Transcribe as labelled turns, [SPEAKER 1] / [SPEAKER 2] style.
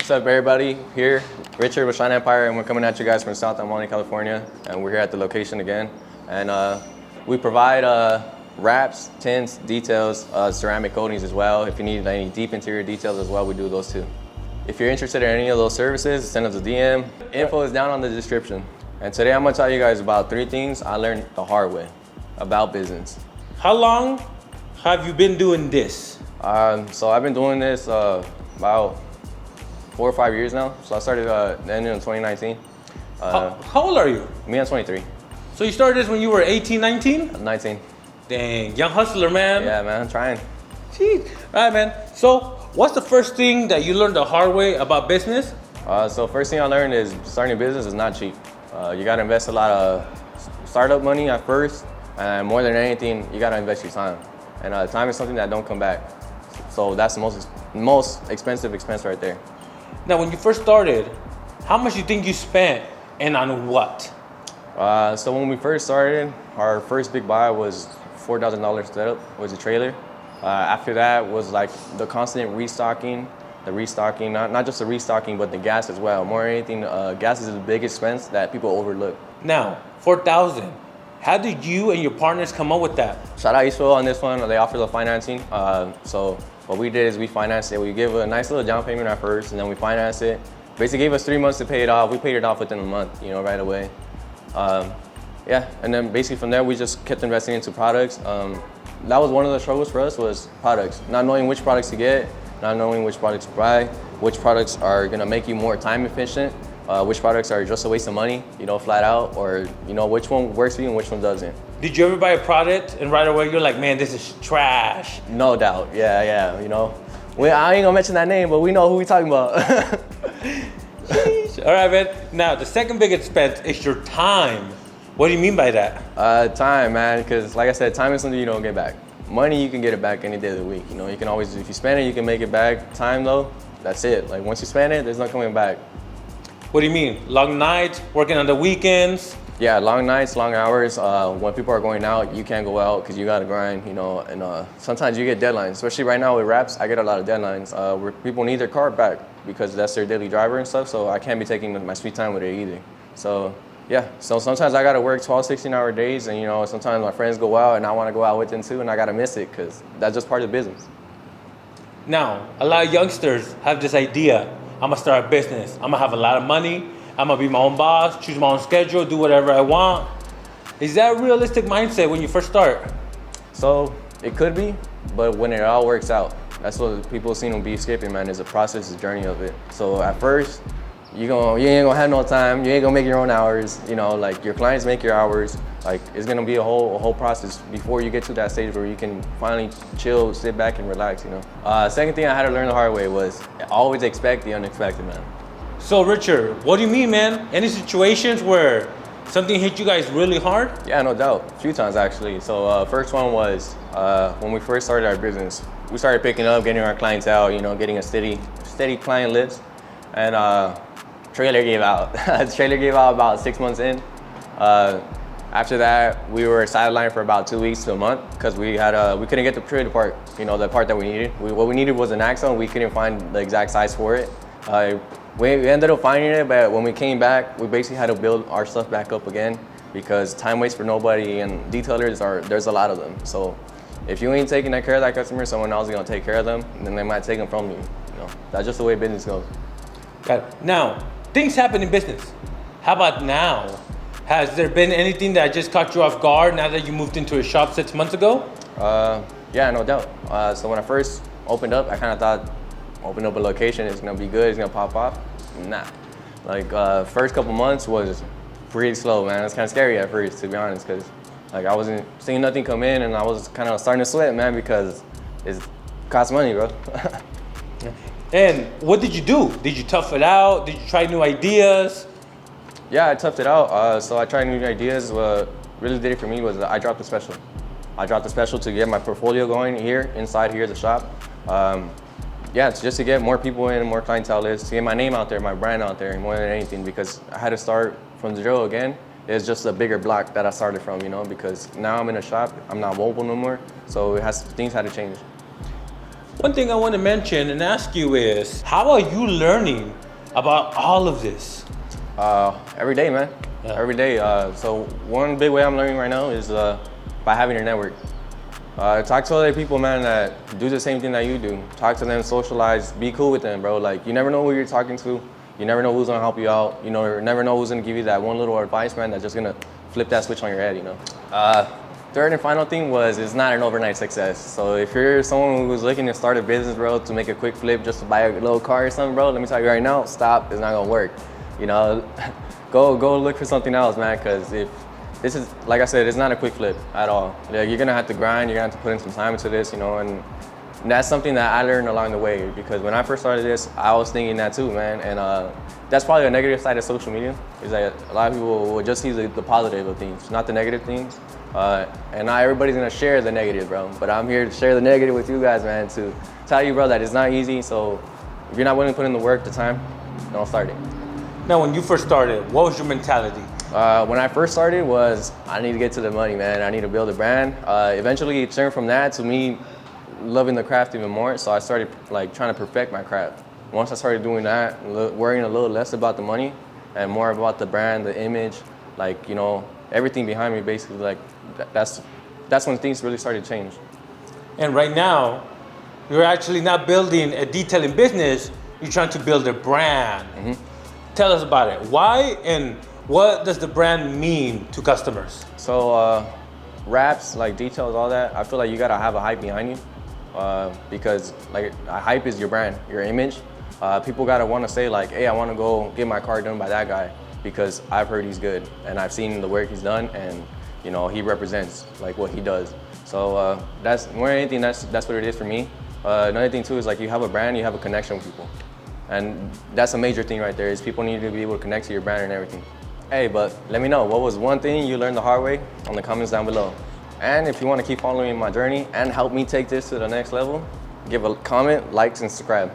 [SPEAKER 1] What's up, everybody? Here, Richard with Shine Empire, and we're coming at you guys from South Almonte, California, and we're here at the location again. And we provide wraps, tints, details, ceramic coatings as well. If you need any deep interior details as well, we do those too. If you're interested in any of those services, send us a DM. Info is down on the description. And today I'm gonna tell you guys about 3 things I learned the hard way about business.
[SPEAKER 2] How long have you been doing this?
[SPEAKER 1] So I've been doing this about 4 or 5 years now. So I started the end of 2019.
[SPEAKER 2] How old are you?
[SPEAKER 1] Me, I'm 23.
[SPEAKER 2] So you started this when you were 18, 19?
[SPEAKER 1] I'm 19.
[SPEAKER 2] Dang, young hustler, man.
[SPEAKER 1] Yeah, man, I'm trying.
[SPEAKER 2] Jeez. All right, man. So what's the first thing that you learned the hard way about business?
[SPEAKER 1] So first thing I learned is starting a business is not cheap. You gotta invest a lot of startup money at first, and more than anything, you gotta invest your time. And time is something that don't come back. So that's the most expensive expense right there.
[SPEAKER 2] Now, when you first started, how much do you think you spent and on what?
[SPEAKER 1] So when we first started, our first big buy was $4,000 setup, was a trailer. After that was like the constant restocking, not just the restocking, but the gas as well. More than anything, gas is the big expense that people overlook.
[SPEAKER 2] Now, 4,000. How did you and your partners come up with that?
[SPEAKER 1] Shout out Eastville on this one. They offer the financing. So what we did is we financed it. We gave a nice little down payment at first, and then we financed it. Basically gave us 3 months to pay it off. We paid it off within a month, right away. Yeah, and then basically from there, we just kept investing into products. That was one of the struggles for us, was products. Not knowing which products to get, not knowing which products to buy, which products are gonna make you more time efficient, which products are just a waste of money, flat out, or which one works for you and which one doesn't.
[SPEAKER 2] Did you ever buy a product and right away you're like, man, this is trash?
[SPEAKER 1] No doubt, yeah. I ain't gonna mention that name, but we know who we talking about.
[SPEAKER 2] All right, man. Now, the second big expense is your time. What do you mean by that?
[SPEAKER 1] Time, man, because like I said, time is something you don't get back. Money, you can get it back any day of the week. You can always, if you spend it, you can make it back. Time though, that's it. Like once you spend it, there's no coming back.
[SPEAKER 2] What do you mean? Long nights, working on the weekends?
[SPEAKER 1] Yeah, long nights, long hours. When people are going out, you can't go out because you gotta grind, and sometimes you get deadlines. Especially right now with wraps, I get a lot of deadlines where people need their car back because that's their daily driver and stuff, so I can't be taking my sweet time with it either. So yeah, so sometimes I gotta work 12, 16-hour days, and sometimes my friends go out and I wanna go out with them too, and I gotta miss it because that's just part of the business.
[SPEAKER 2] Now, a lot of youngsters have this idea, I'm gonna start a business, I'm gonna have a lot of money, I'm gonna be my own boss, choose my own schedule, do whatever I want. Is that a realistic mindset when you first start?
[SPEAKER 1] So it could be, but when it all works out, that's what people seem to be skipping, man, is the process, the journey of it. So at first, you ain't gonna have no time, you ain't gonna make your own hours, like your clients make your hours. Like it's gonna be a whole process before you get to that stage where you can finally chill, sit back and relax, Second thing I had to learn the hard way was always expect the unexpected, man.
[SPEAKER 2] So Richard, what do you mean, man? Any situations where something hit you guys really hard?
[SPEAKER 1] Yeah, no doubt, a few times actually. So first one was when we first started our business. We started picking up, getting our clientele, getting a steady client list, and trailer gave out. The trailer gave out about 6 months in. After that, we were sidelined for about 2 weeks to a month because we couldn't get the trailer part, the part that we needed. What we needed was an axle. We couldn't find the exact size for it. We ended up finding it, but when we came back, we basically had to build our stuff back up again because time waits for nobody, and detailers there's a lot of them. So if you ain't taking care of that customer, someone else is gonna take care of them, and then they might take them from you. That's just the way business goes.
[SPEAKER 2] Got it. Now, things happen in business. How about now? Has there been anything that just caught you off guard now that you moved into a shop 6 months ago?
[SPEAKER 1] Yeah, no doubt. So when I first opened up, I kind of thought opening up a location is gonna be good, it's gonna pop off. Nah. Like first couple months was pretty slow, man. It was kind of scary at first, to be honest, because like I wasn't seeing nothing come in, and I was kind of starting to sweat, man, because it costs money, bro.
[SPEAKER 2] And what did you do? Did you tough it out? Did you try new ideas?
[SPEAKER 1] Yeah, I toughed it out. So I tried new ideas. What really did it for me was I dropped the special. I dropped the special to get my portfolio going here, inside here at the shop. Yeah, it's just to get more people in, more clientele lists, to get my name out there, my brand out there, more than anything, because I had to start from zero again. It's just a bigger block that I started from, because now I'm in a shop, I'm not mobile no more, so things had to change.
[SPEAKER 2] One thing I want to mention and ask you is, how are you learning about all of this?
[SPEAKER 1] Every day, man.
[SPEAKER 2] Yeah.
[SPEAKER 1] Every day. So one big way I'm learning right now is by having a network. Talk to other people, man, that do the same thing that you do. Talk to them, socialize, be cool with them, bro. Like, you never know who you're talking to. You never know who's gonna help you out. You know, you never know who's gonna give you that one little advice, man, that's just gonna flip that switch on your head, you know. Third and final thing was, it's not an overnight success. So if you're someone who's looking to start a business, bro, to make a quick flip just to buy a little car or something, bro, let me tell you right now, stop, it's not gonna work. You know, go look for something else, man, because if this is, like I said, it's not a quick flip at all. Like, you're gonna have to grind, you're gonna have to put in some time into this, you know, and that's something that I learned along the way, because when I first started this, I was thinking that too, man, and that's probably a negative side of social media, is that a lot of people will just see the positive of things, not the negative things. And not everybody's gonna share the negative, bro. But I'm here to share the negative with you guys, man, to tell you, bro, that it's not easy. So if you're not willing to put in the work, the time, don't start it.
[SPEAKER 2] Now, when you first started, what was your mentality?
[SPEAKER 1] When I first started was, I need to get to the money, man. I need to build a brand. Eventually it turned from that to me loving the craft even more. So I started like trying to perfect my craft. Once I started doing that, worrying a little less about the money and more about the brand, the image, like, you know, everything behind me, basically, like, that's when things really started to change.
[SPEAKER 2] And right now, you're actually not building a detailing business, you're trying to build a brand.
[SPEAKER 1] Mm-hmm.
[SPEAKER 2] Tell us about it. Why and what does the brand mean to customers?
[SPEAKER 1] So wraps, like details, all that, I feel like you gotta have a hype behind you, because like a hype is your brand, your image. People gotta wanna say like, hey, I wanna go get my car done by that guy, because I've heard he's good and I've seen the work he's done, and you know, he represents like what he does. So that's more than anything, that's what it is for me. Another thing too is like, you have a brand, you have a connection with people. And that's a major thing right there, is people need to be able to connect to your brand and everything. Hey, but let me know, what was one thing you learned the hard way on the comments down below. And if you want to keep following my journey and help me take this to the next level, give a comment, likes, and subscribe.